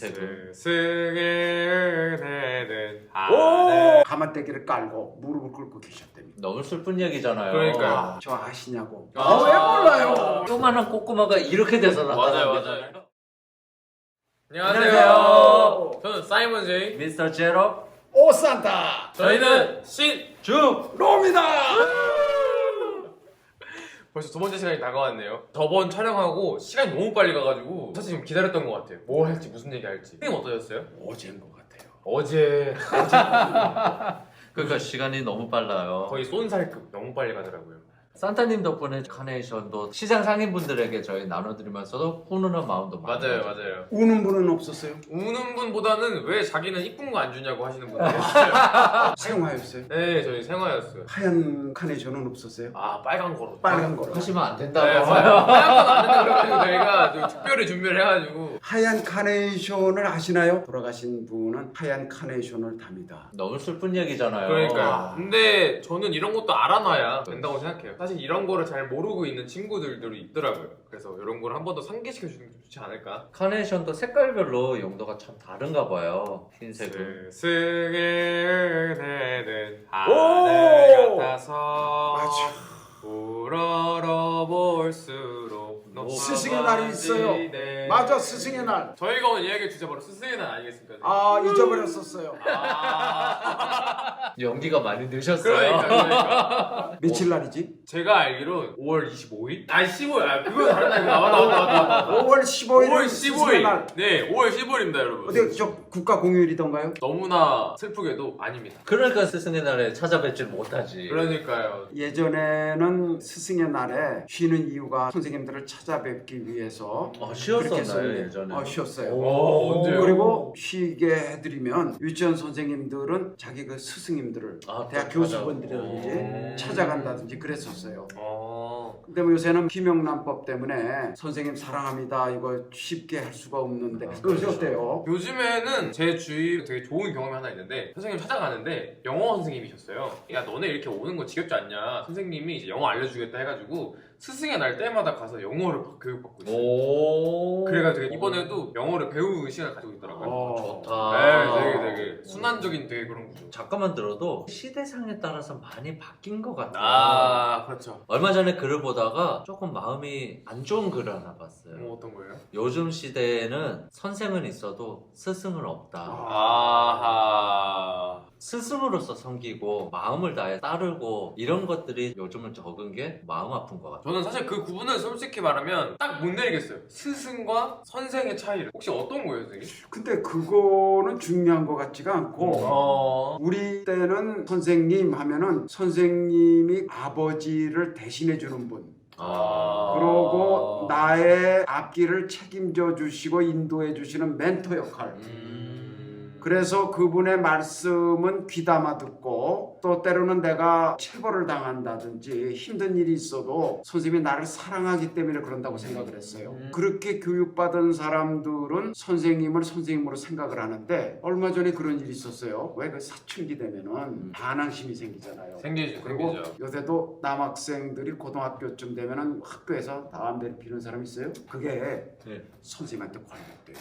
스승의 은혜는 오! 가마떼기를 깔고 무릎을 꿇고 계셨답니다. 너무 슬픈 얘기잖아요. 그러니까요. 저 아시냐고. 아, 왜 몰라요? 조그만한 꼬꼬마가 이렇게 돼서 맞아요, 나타납니다. 맞아요. 안녕하세요. 안녕하세요. 저는 사이먼 제이. 미스터 제로 오 산타! 저희는 신죽. 로입니다! 벌써 두 번째 시간이 다가왔네요. 저번 촬영하고 시간이 너무 빨리 가가지고 사실 지금 기다렸던 것 같아요. 뭘 할지 무슨 얘기 할지. 선생님 어떠셨어요? 어제인 것 같아요. 어제 그러니까 시간이 너무 빨라요. 거의 쏜살급 너무 빨리 가더라고요. 산타님 덕분에 카네이션도 시장 상인분들에게 저희 나눠드리면서도 훈훈한 마음도 많이 맞아요, 가지고. 맞아요. 우는 분은 없었어요? 우는 분보다는 왜 자기는 이쁜 거 안 주냐고 하시는 분들이 있어요. 생화였어요? 네, 저희 생화였어요. 하얀 카네이션은 없었어요? 아, 빨간 거로. 빨간 거로. 하시면 안 네, 된다고. 맞아요. 빨간 건안 된다 그래가지고 저희가 좀 특별히 준비를 해가지고. 하얀 카네이션을 아시나요? 돌아가신 분은 하얀 카네이션을 답니다. 너무 슬픈 얘기잖아요. 그러니까요. 근데 저는 이런 것도 알아놔야 된다고 생각해요. 사실 이런 거를 잘 모르고 있는 친구들이 있더라고요. 그래서 이런 걸 한 번 더 상기시켜주는 게 좋지 않을까. 카네이션도 색깔별로 용도가 참 다른가 봐요. 흰색은. 스승의 은혜는 오! 하늘 같아서 맞아. 우러러 볼수록 스승의 날이 있어요. 높아지네. 맞아, 스승의 날. 저희가 오늘 이야기할 주제 바로 스승의 날 아니겠습니까? 아, 잊어버렸었어요. 연기가 많이 늦었어요. 그러니까. 며칠 날이지? 제가 알기로 5월 25일? 아니 15일. 아 그거 다른 날이구나. 맞다. 5월 15일. 5월 스승의 날. 15일. 네, 5월 15일입니다, 여러분. 어디 저 국가 공휴일이던가요? 너무나 슬프게도 아닙니다. 그러니까 스승의 날에 찾아뵙질 못하지. 그러니까요. 예전에는 스승의 날에 쉬는 이유가 선생님들을 찾아뵙기 위해서 쉬었었나요, 그렇게 했었는데, 예전에? 쉬었어요. 오, 언제요? 그리고 쉬게 해드리면 유치원 선생님들은 자기 그 스승님들을 대학 맞아. 교수분들이라든지 찾아간다든지 그랬었어요. 근데 뭐 요새는 김영란법 때문에 선생님 사랑합니다 이거 쉽게 할 수가 없는데 요새 그렇죠. 어때요? 요즘에는 제 주위에 되게 좋은 경험이 하나 있는데 선생님 찾아가는데 영어 선생님이셨어요. 야 너네 이렇게 오는 거 지겹지 않냐. 선생님이 이제 영어 알려주겠다 해가지고 스승의 날 때마다 가서 영어를 교육받고 있어요. 오. 그래가지고 이번에도 영어를 배우는 시간을 가지고 있더라고요. 좋다. 네, 되게 순환적인 되게 그런 구조. 잠깐만 들어도 시대상에 따라서 많이 바뀐 것 같아요. 아 그렇죠. 얼마 전에 글을 보다가 조금 마음이 안 좋은 글을 하나 봤어요. 어떤 거예요? 요즘 시대에는 선생은 있어도 스승은 없다. 아하. 스승으로서 섬기고 마음을 다해 따르고 이런 것들이 요즘은 적은 게 마음 아픈 것 같아요. 저는 사실 그 구분은 솔직히 말하면 딱 못 내리겠어요. 스승과 선생의 차이를. 혹시 어떤 거예요, 선생님? 근데 그거는 중요한 것 같지가 않고 우리 때는 선생님 하면은 선생님이 아버지를 대신해 주는 분 그러고 나의 앞길을 책임져 주시고 인도해 주시는 멘토 역할. 그래서 그분의 말씀은 귀담아 듣고 또 때로는 내가 체벌을 당한다든지 힘든 일이 있어도 선생님이 나를 사랑하기 때문에 그런다고 생각을 했어요. 그렇게 교육받은 사람들은 선생님을 선생님으로 생각을 하는데 얼마 전에 그런 일이 있었어요. 왜 그 사춘기 되면은 반항심이 생기잖아요. 생기죠. 그리고 요새도 남학생들이 고등학교쯤 되면은 학교에서 담배를 피는 사람 있어요? 그게 선생님한테 걸렸대요.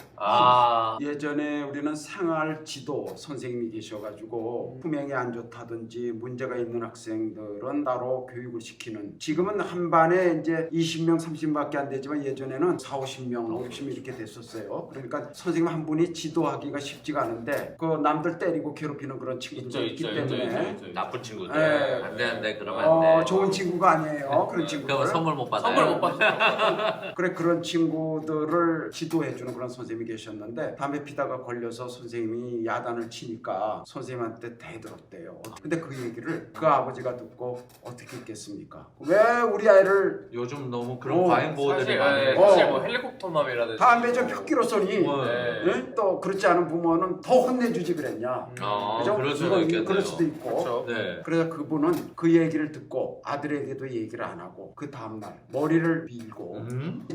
예전에 우리는 생활 지도 선생님이 계셔가지고 품행이 안 좋다든지 문제가 있는 학생들은 따로 교육을 시키는, 지금은 한 반에 이제 20명 30명밖에 안 되지만 예전에는 40~50명 50명 이렇게 됐었어요. 그러니까 선생님 한 분이 지도하기가 쉽지가 않은데 그 남들 때리고 괴롭히는 그런 친구들이 있기 때문에 나쁜 친구들. 네. 안돼 그러면 안돼. 좋은 친구가 아니에요. 그런 친구들. 그럼 선물 못 받아요. 선물 못 받아요. 그래 그런 친구들을 지도해주는 그런 선생님이 계셨는데 담배 피다가 걸려서 선생님이 야단을 치니까 선생님한테 대들었대요. 근데 그 얘기를 그 아버지가 듣고 어떻게 했겠습니까? 왜 우리 아이를 요즘 너무 그런 과잉 보호들이 사실, 많아요. 사실 뭐 헬리콥터맘이라든지 담배 좀 폈기로 쏘니 네. 응? 또 그렇지 않은 부모는 더 혼내주지 그랬냐? 그죠? 그럴 수도 이거 있겠네요. 그럴 수도 있고. 그렇죠. 네. 그래서 그분은 그 얘기를 듣고 아들에게도 얘기를 안 하고 그 다음날 머리를 밀고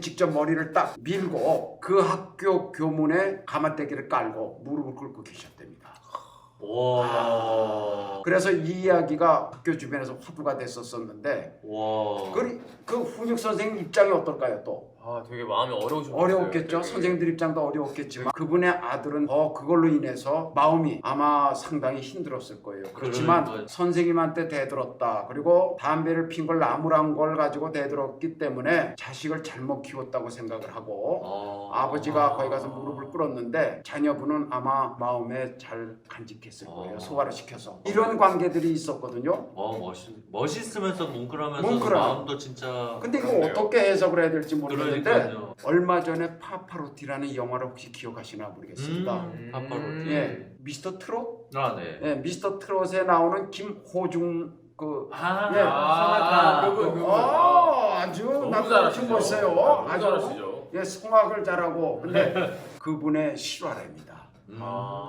직접 머리를 딱 밀고 그 학교 교문에 가마떼기를 깔고 무릎을 꿇고 계셨답니다. 와. 그래서 이 이야기가 학교 주변에서 화두가 됐었었는데 와. 그 훈육 선생님 입장이 어떨까요 또? 아, 되게 마음이 어려우셨겠어요. 어려웠겠죠. 되게. 선생님들 입장도 어려웠겠지만 그분의 아들은 그걸로 인해서 마음이 아마 상당히 힘들었을 거예요. 그렇지만 그러니까요. 선생님한테 대들었다. 그리고 담배를 핀 걸 나무란 걸 가지고 대들었기 때문에 자식을 잘못 키웠다고 생각을 하고 아버지가 거기 가서 무릎을 꿇었는데 자녀분은 아마 마음에 잘 간직했을 거예요. 소화를 시켜서. 이런 관계들이 있었거든요. 멋있으면서 뭉클하면서 뭉클하고. 마음도 진짜. 근데 이거 그렇네요. 어떻게 해석을 해야 될지 모르겠는데 그러니까요. 얼마 전에 파파로티라는 영화를 혹시 기억하시나 모르겠습니다. 파파로티. 예, 미스터 트롯? 네. 예, 미스터 트롯에 나오는 김호중 그 예. 그분. 아주 너무 나도 잘하시죠. 보세요. 너무 아주 잘하시죠. 예, 성악을 잘하고 근데 그분의 실화랍니다.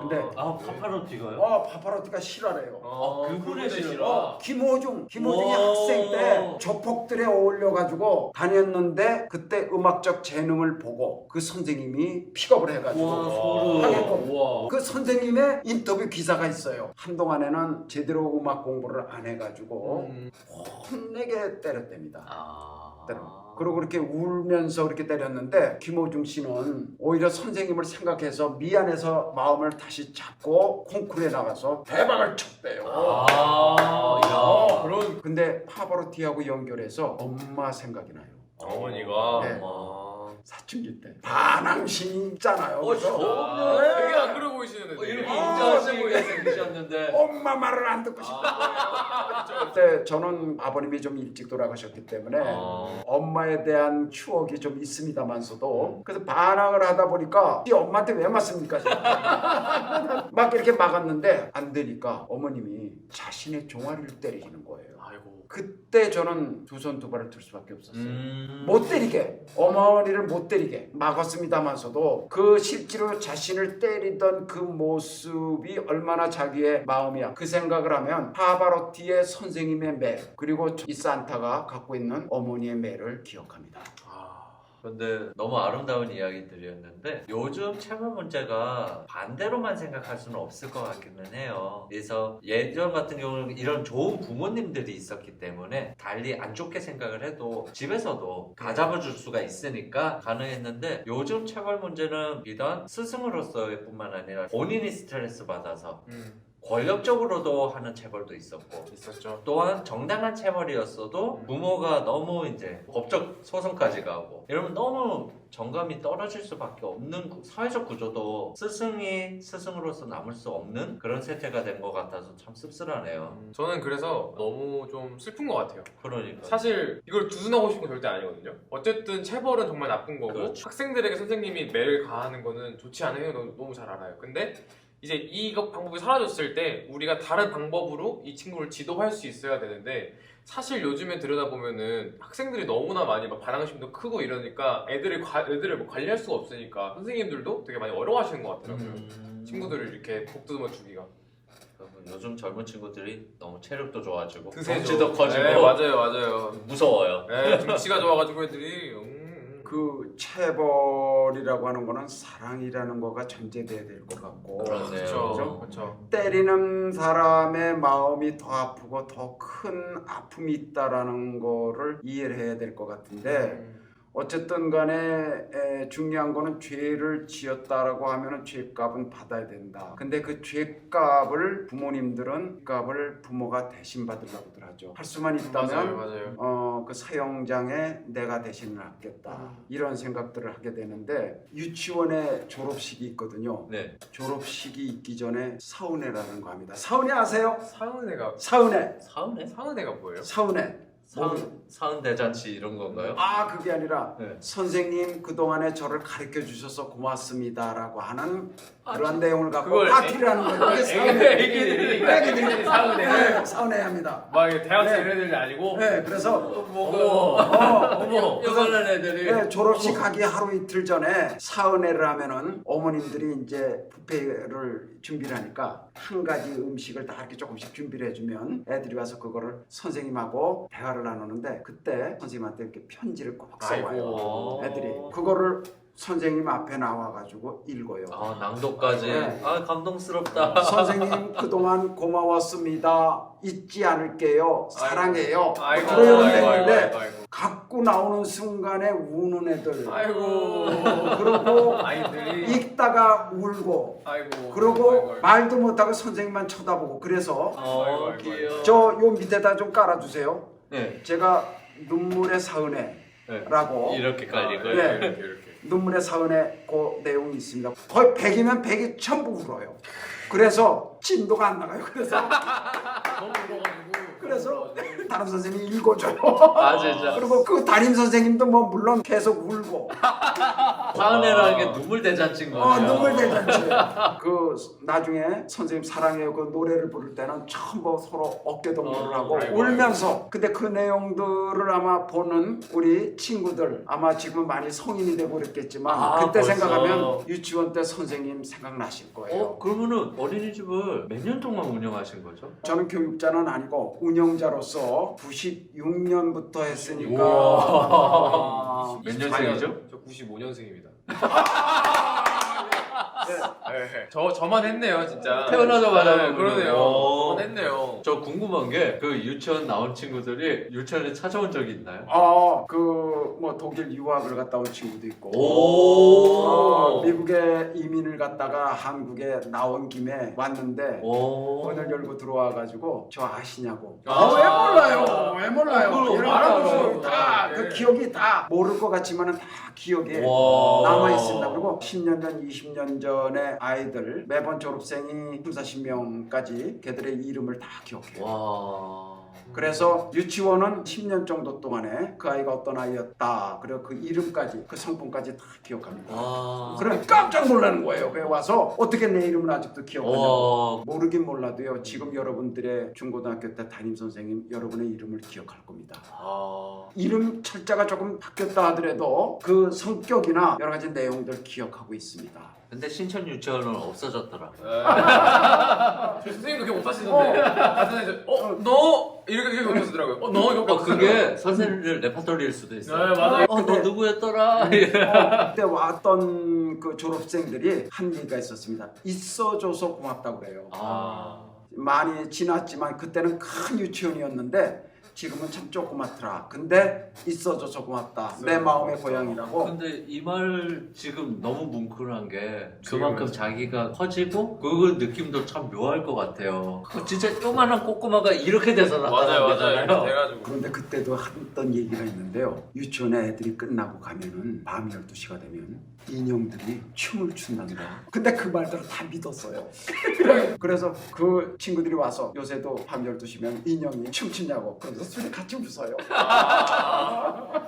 근데 파파로티가요? 파파로티가 실화래요. 그분의 실화? 김호중이 우와. 학생 때 조폭들에 어울려가지고 다녔는데 그때 음악적 재능을 보고 그 선생님이 픽업을 해가지고 와, 소름. 하게끔. 우와. 그 선생님의 인터뷰 기사가 있어요. 한동안에는 제대로 음악 공부를 안 해가지고 혼내게 때렸답니다. 그리고 그렇게 울면서 그렇게 때렸는데 김호중 씨는 오히려 선생님을 생각해서 미안해서 마음을 다시 잡고 콩쿠르에 나가서 대박을 쳤대요. 그런 근데 파바로티하고 연결해서 엄마 생각이 나요. 어머니가. 네. 사춘기 때 반항심이 있잖아요. 그래서 되게 안 그래 보이시는데. 되게. 이렇게 인자하시게 인자하시게 생기셨는데. 엄마 말을 안 듣고 싶다. 그때 저는 아버님이 좀 일찍 돌아가셨기 때문에 엄마에 대한 추억이 좀 있습니다만서도 그래서 반항을 하다 보니까 이 엄마한테 왜 맞습니까? 막 이렇게 막았는데 안 되니까 어머님이 자신의 종아리를 때리시는 거예요. 아이고. 그때 저는 두 손 두 발을 들 수밖에 없었어요. 못 때리게 어머니를 못 때리게 막았습니다만서도 그 실제로 자신을 때리던 그 모습이 얼마나 자기의 마음이야 그 생각을 하면 파바로티의 선생님의 매 그리고 이 산타가 갖고 있는 어머니의 매를 기억합니다. 근데 너무 아름다운 이야기들이었는데 요즘 체벌 문제가 반대로만 생각할 수는 없을 것 같기는 해요. 그래서 예전 같은 경우는 이런 좋은 부모님들이 있었기 때문에 달리 안 좋게 생각을 해도 집에서도 가잡아줄 수가 있으니까 가능했는데 요즘 체벌 문제는 비단 스승으로서의 뿐만 아니라 본인이 스트레스 받아서 권력적으로도 하는 체벌도 있었죠. 또한 정당한 체벌이었어도 부모가 너무 이제 법적 소송까지 가고 이러면 너무 정감이 떨어질 수밖에 없는 사회적 구조도 스승이 스승으로서 남을 수 없는 그런 세태가 된 것 같아서 참 씁쓸하네요. 저는 그래서 너무 좀 슬픈 것 같아요. 그러니까 사실 이걸 두둔하고 싶은 건 절대 아니거든요. 어쨌든 체벌은 정말 나쁜 거고 그렇죠. 학생들에게 선생님이 매를 가하는 거는 좋지 않아요. 너무 잘 알아요. 근데 이제 이 방법이 사라졌을 때 우리가 다른 방법으로 이 친구를 지도할 수 있어야 되는데 사실 요즘에 들여다보면은 학생들이 너무나 많이 막 반항심도 크고 이러니까 애들을 뭐 관리할 수가 없으니까 선생님들도 되게 많이 어려워하시는 것 같더라고요. 친구들을 이렇게 복두듬어 주기가. 요즘 젊은 친구들이 너무 체력도 좋아지고 드세죠. 덩치도 커지고 네, 맞아요. 무서워요. 네, 등치가 좋아가지고 애들이 그 체벌이라고 하는 거는 사랑이라는 거가 전제돼야 될 것 같고 그렇네요. 그렇죠. 때리는 사람의 마음이 더 아프고 더 큰 아픔이 있다라는 거를 이해를 해야 될 것 같은데 어쨌든 간에 중요한 거는 죄를 지었다라고 하면은 죄값은 받아야 된다. 근데 그 죄값을 부모님들은 값을 부모가 대신 받으려고들 하죠. 할 수만 있다면 맞아요. 그 사형장에 내가 대신을 하겠다. 이런 생각들을 하게 되는데 유치원에 졸업식이 있거든요. 네. 졸업식이 있기 전에 사은회라는 거 합니다. 사은회 아세요? 사은회가 사은회? 뭐예요? 사은회. 사은 대잔치 이런 건가요? 그게 아니라 네. 선생님 그동안에 저를 가르쳐 주셔서 고맙습니다라고 하는 그런 내용을 갖고 그걸 파티를 하는 거예요. 애기들이 사은회. 사은회 합니다. 막 대학생 애들이 아니고. 네, 그래서 어머 요만한 애들이 졸업식 가기 하루 이틀 전에 사은회를 하면은 어머님들이 이제 뷔페를 준비를 하니까 한 가지 음식을 다 이렇게 조금씩 준비를 해주면 애들이 와서 그거를 선생님하고 대화를 나누는데 그때 선생님한테 이렇게 편지를 꼭 써와요. 애들이 그거를 선생님 앞에 나와가지고 읽어요. 낭독까지. 네. 감동스럽다. 선생님 그동안 고마웠습니다. 잊지 않을게요. 사랑해요. 아이고. 그런 내용인데 갖고 나오는 순간에 우는 애들. 아이고. 그리고 아이들이. 읽다가 울고. 아이고. 그리고 아이고. 말도 못하고 선생님만 쳐다보고. 그래서 어, 아이고, 귀여워. 저 요 밑에다 좀 깔아주세요. 네. 제가 눈물의 사은혜라고 이렇게 깔린 거예요. 네. 이렇게. 눈물의 사은혜 그 내용이 있습니다. 거의 100이면 100이 전부 울어요. 그래서 진도가 안 나가요. 그래서 너무 울어가지고. 그래서 담임 선생님이 읽어줘요. 아 진짜. 그리고 그 담임 선생님도 뭐 물론 계속 울고. 사은혜라는 게 눈물 대잔치인 거예요. 눈물 대잔치. 그 나중에 선생님 사랑해요 그 노래를 부를 때는 전부 서로 어깨 동무를 하고 아이고, 울면서. 근데 그 내용들을 아마 보는 우리 친구들 아마 지금은 많이 성인이 되고 그랬겠지만 그때 벌써. 생각하면 유치원 때 선생님 생각나실 거예요. 그러면은 어린이집을 몇 년 동안 운영하신 거죠? 저는 교육자는 아니고 운영자로서 96년부터 했으니까 우와. 몇 년생이죠? 저 95년생입니다. 네. 저만 했네요, 진짜. 태어나자마자 네, 그러네요. 오. 저만 했네요. 저 궁금한 게 그 유치원 나온 친구들이 유치원에 찾아온 적이 있나요? 그 뭐 독일 유학을 갔다 온 친구도 있고 오. 미국에 이민을 갔다가 한국에 나온 김에 왔는데 오. 문을 열고 들어와가지고 저 아시냐고. 아. 왜 몰라요? 왜 몰라요? 그럼 이런 알아보죠. 거 다 그 네. 기억이 다 모를 것 같지만은 다 기억에 와. 남아 있습니다. 그리고 10년 전, 20년 전에 아이들 매번 졸업생이 30~40명까지 걔들의 이름을 다 기억해요. 와. 그래서 유치원은 10년 정도 동안에 그 아이가 어떤 아이였다. 그리고 그 이름까지, 그 성분까지 다 기억합니다. 와. 그러면 깜짝 놀라는 거예요. 그래 와서 어떻게 내 이름을 아직도 기억하냐고. 와. 모르긴 몰라도요. 지금 여러분들의 중고등학교 때 담임 선생님 여러분의 이름을 기억할 겁니다. 이름 철자가 조금 바뀌었다 하더라도 그 성격이나 여러 가지 내용들 기억하고 있습니다. 근데 신천 유치원은 없어졌더라고요. 저 선생님도 기억 못 하시던데. 선생님, 너? 이렇게 못 하시더라고요. 너? 이렇게 그게 선생님들 레퍼토리일 수도 있어요. 네, 맞아요. 너 근데- 누구였더라? 그때 왔던 그 졸업생들이 한 얘기가 있었습니다. 있어줘서 고맙다고 그래요. 많이 지났지만 그때는 큰 유치원이었는데 지금은 참 조그맣더라. 근데 있어줘서 고맙다. 내 마음의 고향이라고. 근데 이 말 지금 너무 뭉클한 게 그만큼 자기가 커지고 그 느낌도 참 묘할 것 같아요. 진짜 요만한 꼬꼬마가 이렇게 돼서 나타난 거잖아요. 돼가지고. 그런데 그때도 했던 얘기가 있는데요. 유치원에 애들이 끝나고 가면은 밤 12시가 되면 인형들이 춤을 춘단다. 근데 그 말들을 다 믿었어요. 그래서 그 친구들이 와서 요새도 밤 12시면 인형이 춤추냐고. 그래서 술이 같이 웃어요.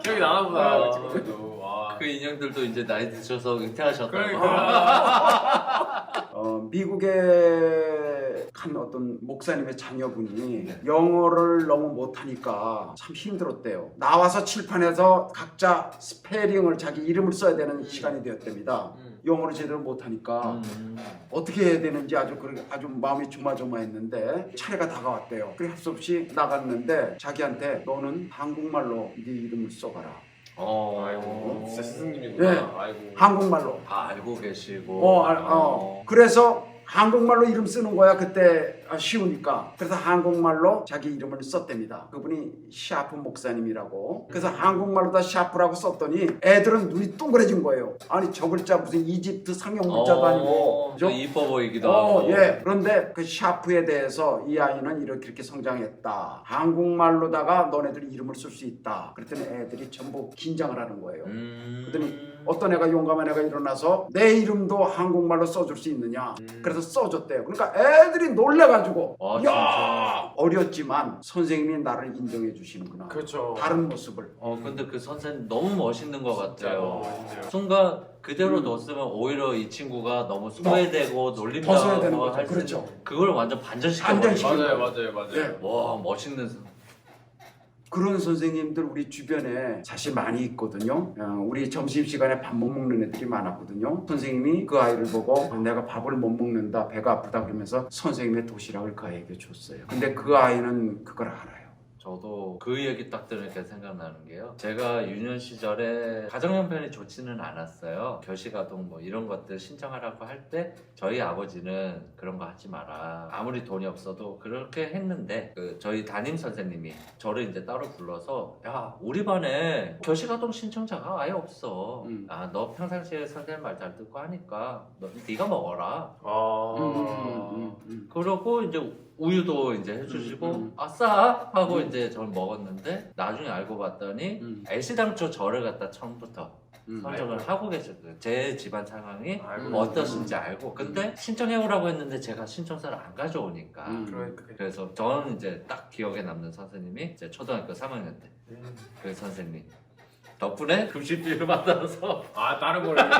기억이 나나 보다. 지금도. 그 인형들도 이제 나이 드셔서 은퇴하셨다고. 그러니까. 미국의 한 어떤 목사님의 자녀분이 영어를 너무 못하니까 참 힘들었대요. 나와서 칠판에서 각자 스페링을 자기 이름을 써야 되는 시간이 되었답니다. 영어를 제대로 못하니까 어떻게 해야 되는지 아주 마음이 조마조마했는데 차례가 다가왔대요. 그래 할 수 없이 나갔는데 자기한테 너는 한국말로 네 이름을 써봐라. 아이고, 진짜 스승님이구나. 네. 아이고. 한국말로. 다 알고 계시고. 그래서 한국말로 이름 쓰는 거야. 그때 쉬우니까. 그래서 한국말로 자기 이름을 썼답니다. 그분이 샤프 목사님이라고. 그래서 한국말로 다 샤프라고 썼더니 애들은 눈이 동그래진 거예요. 아니 저 글자 무슨 이집트 상형 글자도 아니고. 좀 이뻐 보이기도 하고. 예. 그런데 그 샤프에 대해서 이 아이는 이렇게 성장했다. 한국말로다가 너네들 이름을 쓸 수 있다. 그랬더니 애들이 전부 긴장을 하는 거예요. 그랬더니 어떤 애가 용감한 애가 일어나서 내 이름도 한국말로 써줄 수 있느냐. 그래서 써줬대요. 그러니까 애들이 놀래가지고 와, 야 어렸지만 선생님이 나를 인정해 주시는구나. 그렇죠. 다른 모습을. 근데 그 선생님 너무 멋있는 것 같아요. 멋있네요. 순간 그대로 뒀으면 오히려 이 친구가 너무 소외되고 벗어야 되는 놀림당하고 거죠. 할 수 그렇죠. 있는 그걸 완전 반전시켜 반전시켜. 버리고. 맞아요. 예. 와 멋있는 그런 선생님들 우리 주변에 사실 많이 있거든요. 우리 점심시간에 밥 못 먹는 애들이 많았거든요. 선생님이 그 아이를 보고 내가 밥을 못 먹는다 배가 아프다 그러면서 선생님의 도시락을 그 아이에게 줬어요. 근데 그 아이는 그걸 알아요. 저도 그 얘기 딱 들으니까 생각나는 게요. 제가 유년 시절에 가정 형편이 좋지는 않았어요. 결식아동 뭐 이런 것들 신청하라고 할 때 저희 아버지는 그런 거 하지 마라. 아무리 돈이 없어도 그렇게 했는데 저희 담임 선생님이 저를 이제 따로 불러서 야 우리 반에 결식아동 신청자가 아예 없어. 아 너 평상시에 선생님 말 잘 듣고 하니까 네가 먹어라. 그러고 이제 우유도 이제 해주시고 아싸 하고 이제 저를 먹었는데 나중에 알고 봤더니 애시당초 저를 갖다 처음부터 선정을 하고 계셨어요. 제 집안 상황이 어떠신지 알고 근데 신청해오라고 했는데 제가 신청서를 안 가져오니까 그래서 저는 이제 딱 기억에 남는 선생님이 이제 초등학교 3학년 때 그 선생님 덕분에 급식비를 받아서 다른 걸 이렇게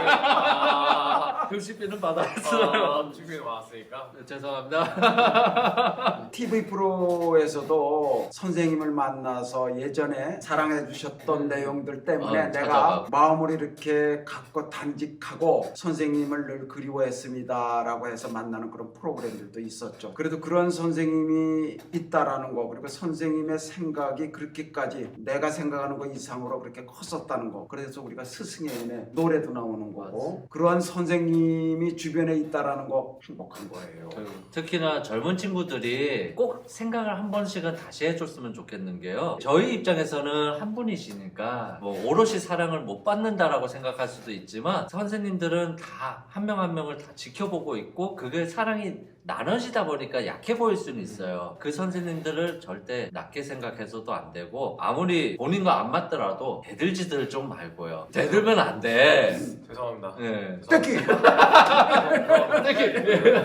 급식비는 받았어요. 급식비를 받았으니까 죄송합니다. TV 프로에서도 선생님을 만나서 예전에 사랑해 주셨던 내용들 때문에 내가 찾아가고. 마음을 이렇게 갖고 단직하고 선생님을 늘 그리워했습니다라고 해서 만나는 그런 프로그램들도 있었죠. 그래도 그런 선생님이 있다라는 거 그리고 선생님의 생각이 그렇게까지 내가 생각하는 것 이상으로 그렇게 컸었다는 거 그래서 우리가 스승의 은혜 노래도 나오는 거고 그러한 선생님이 주변에 있다라는 거 행복한 거예요. 특히나 젊은 친구들이 꼭 생각을 한 번씩은 다시 해줬으면 좋겠는 게요. 저희 입장에서는 한 분이시니까 뭐 오롯이 사랑을 못 받는다라고 생각할 수도 있지만 선생님들은 다 한 명 한 명을 다 지켜보고 있고 그게 사랑이 나눠지다 보니까 약해 보일 수는 있어요. 그 선생님들을 절대 낮게 생각해서도 안 되고 아무리 본인과 안 맞더라도 대들지들 좀 말고요. 대들면 안 돼. 죄송합니다. 네. 뜯기!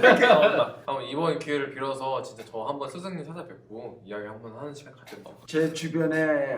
죄송합니다. 이번 기회를 빌어서 진짜 저 한번 스승님 찾아뵙고 이야기 한번 하는 시간 갖겠다. 제 주변에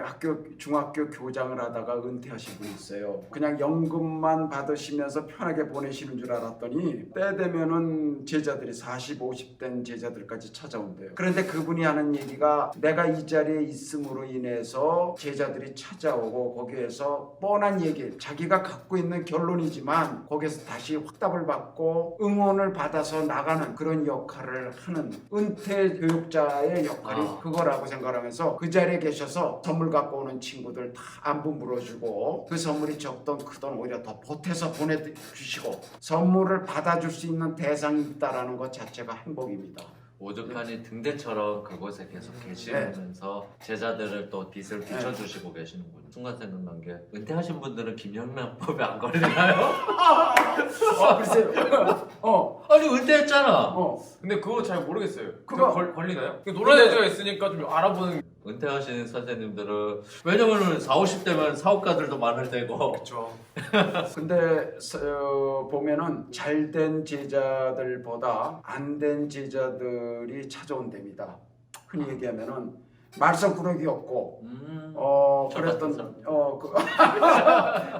중학교 교장을 하다가 은퇴하신 분이 있어요. 그냥 연금만 받으시면서 편하게 보내시는 줄 알았더니 때 되면은 제자들이 40, 50된 제자들까지 찾아온대요. 그런데 그분이 하는 얘기가 내가 이 자리에 있음으로 인해서 제자들이 찾아오고 거기에서 뻔한 얘기 자기가 갖고 있는 결론이지만 거기에서 다시 확답을 받고 응원을 받아서 나가는 그런 역할을 하는 은퇴 교육자의 역할이 그거라고 생각하면서 그 자리에 계셔서 선물 갖고 오는 친구들 다 안부 물어주고 그 선물이 적던 크던 오히려 더 보태서 보내주시고 선물을 받아줄 수 있는 대상이 있다라는 것 자체가 행복입니다. 오죽하니 등대처럼 그곳에 계속 계시면서 제자들을 또 빛을 비춰주시고 계시는군요. 순간 생각난 게 은퇴하신 분들은 김영란법에 안 걸리나요? 글쎄요. 아니 은퇴했잖아. 근데 그거 잘 모르겠어요. 그거- 그거 걸리나요? 노란애가 있으니까 좀 알아보는. 은퇴하신 선생님들은 왜냐면은 40, 50대면 사업가들도 많을 테고 그렇죠. 근데 보면은 잘된 제자들보다 안 된 제자들이 찾아온답니다. 흔히 얘기하면은 말썽꾸러기 없고 저 그랬던 같은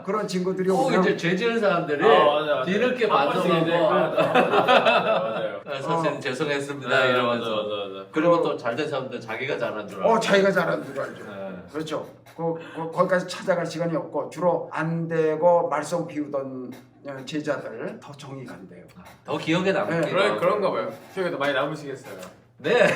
그런 친구들이 꼭 오면 이제 죄 지은 사람들이 맞아. 뒤늦게 한 번씩 이제 반성하고 맞아요. 선생님 죄송했습니다 네, 이러면서 맞아. 그리고 또 잘된 사람들 자기가 잘한 줄 알고 자기가 잘하는 줄 알죠. 네. 그렇죠. 거기까지 찾아갈 시간이 없고 주로 안 되고 말썽 피우던 제자들 더 정이 간대요. 더 기억에 남기도 네, 하고. 그런가 봐요. 기억에 더 많이 남으시겠어요. 네.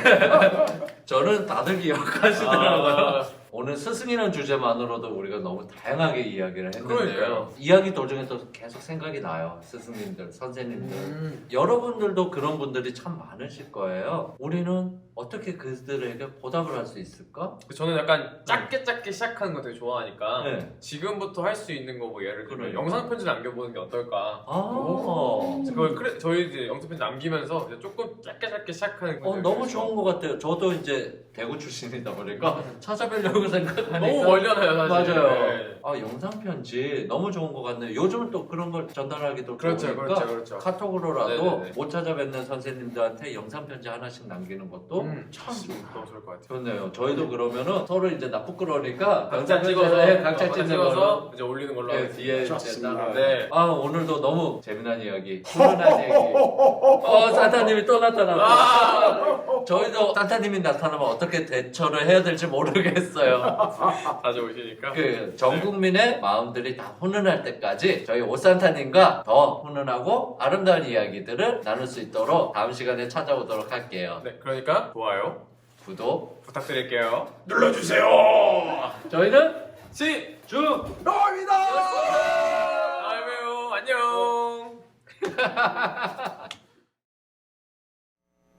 저는 다들 기억하시더라고요. 아, 오늘 스승이라는 주제만으로도 우리가 너무 다양하게 이야기를 했는데요. 그러니까요. 이야기 도중에도 계속 생각이 나요. 스승님들, 선생님들. 여러분들도 그런 분들이 참 많으실 거예요. 우리는 어떻게 그들에게 보답을 할 수 있을까? 저는 약간 짧게 시작하는 거 되게 좋아하니까 네. 지금부터 할 수 있는 거 뭐 예를 들면 그러니까. 영상 편지 남겨보는 게 어떨까? 아, 그걸 저희 이제 영상 편지 남기면서 이제 조금 짧게 시작하는 거 너무 좋은 것 같아요. 저도 이제 대구 출신이다 보니까 찾아뵈려고 생각하니까 너무 멀잖아요 사실. 맞아요. 네. 영상 편지 너무 좋은 것 같네요. 요즘은 또 그런 걸 전달하기도 그렇죠, 좋으니까 그렇죠. 카톡으로라도 네네네. 못 찾아뵙는 선생님들한테 영상 편지 하나씩 남기는 것도 참 너무 좋을 것 같아요. 좋네요. 저희도 그러면은 서로 이제 나 부끄러우니까 각자 찍어서 찍어서 이제 올리는 걸로 네, 하겠습니다. 뒤에 이제 좋습니다. 따로. 네. 오늘도 너무 재미난 이야기, 훈훈한 얘기. 산타님이 또 나타났다. 저희도 산타님이 나타나면 어떻게 대처를 해야 될지 모르겠어요. 자주 오시니까. 전 국민의 마음들이 다 훈훈할 때까지 저희 오산타님과 더 훈훈하고 아름다운 이야기들을 나눌 수 있도록 다음 시간에 찾아오도록 할게요. 네, 그러니까 좋아요. 구독 부탁드릴게요. 눌러주세요. 저희는 시! 노입니다. 다음에 봬요. 안녕.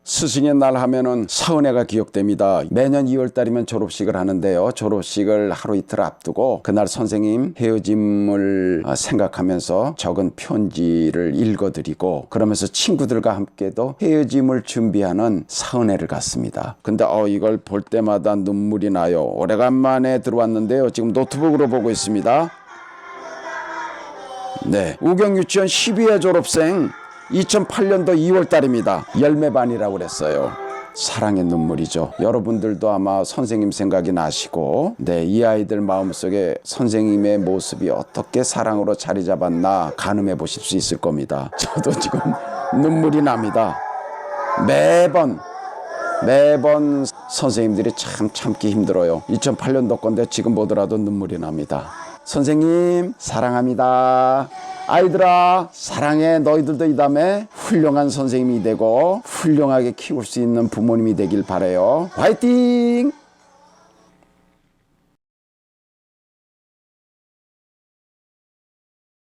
스승의 날 하면은 사은회가 기억됩니다. 매년 2월달이면 졸업식을 하는데요. 졸업식을 하루 이틀 앞두고 그날 선생님 헤어짐을 생각하면서 적은 편지를 읽어드리고 그러면서 친구들과 함께도 헤어짐을 준비하는 사은회를 갔습니다. 근데 이걸 볼 때마다 눈물이 나요. 오래간만에 들어왔는데요. 지금 노트북으로 보고 있습니다. 네, 우경유치원 12회 졸업생 2008년도 2월달입니다. 열매반이라고 그랬어요. 사랑의 눈물이죠. 여러분들도 아마 선생님 생각이 나시고 이 아이들 마음속에 선생님의 모습이 어떻게 사랑으로 자리 잡았나 가늠해 보실 수 있을 겁니다. 저도 지금 눈물이 납니다. 매번 선생님들이 참 참기 힘들어요. 2008년도 건데 지금 보더라도 눈물이 납니다. 선생님 사랑합니다. 아이들아 사랑해. 너희들도 이 다음에 훌륭한 선생님이 되고 훌륭하게 키울 수 있는 부모님이 되길 바라요. 화이팅!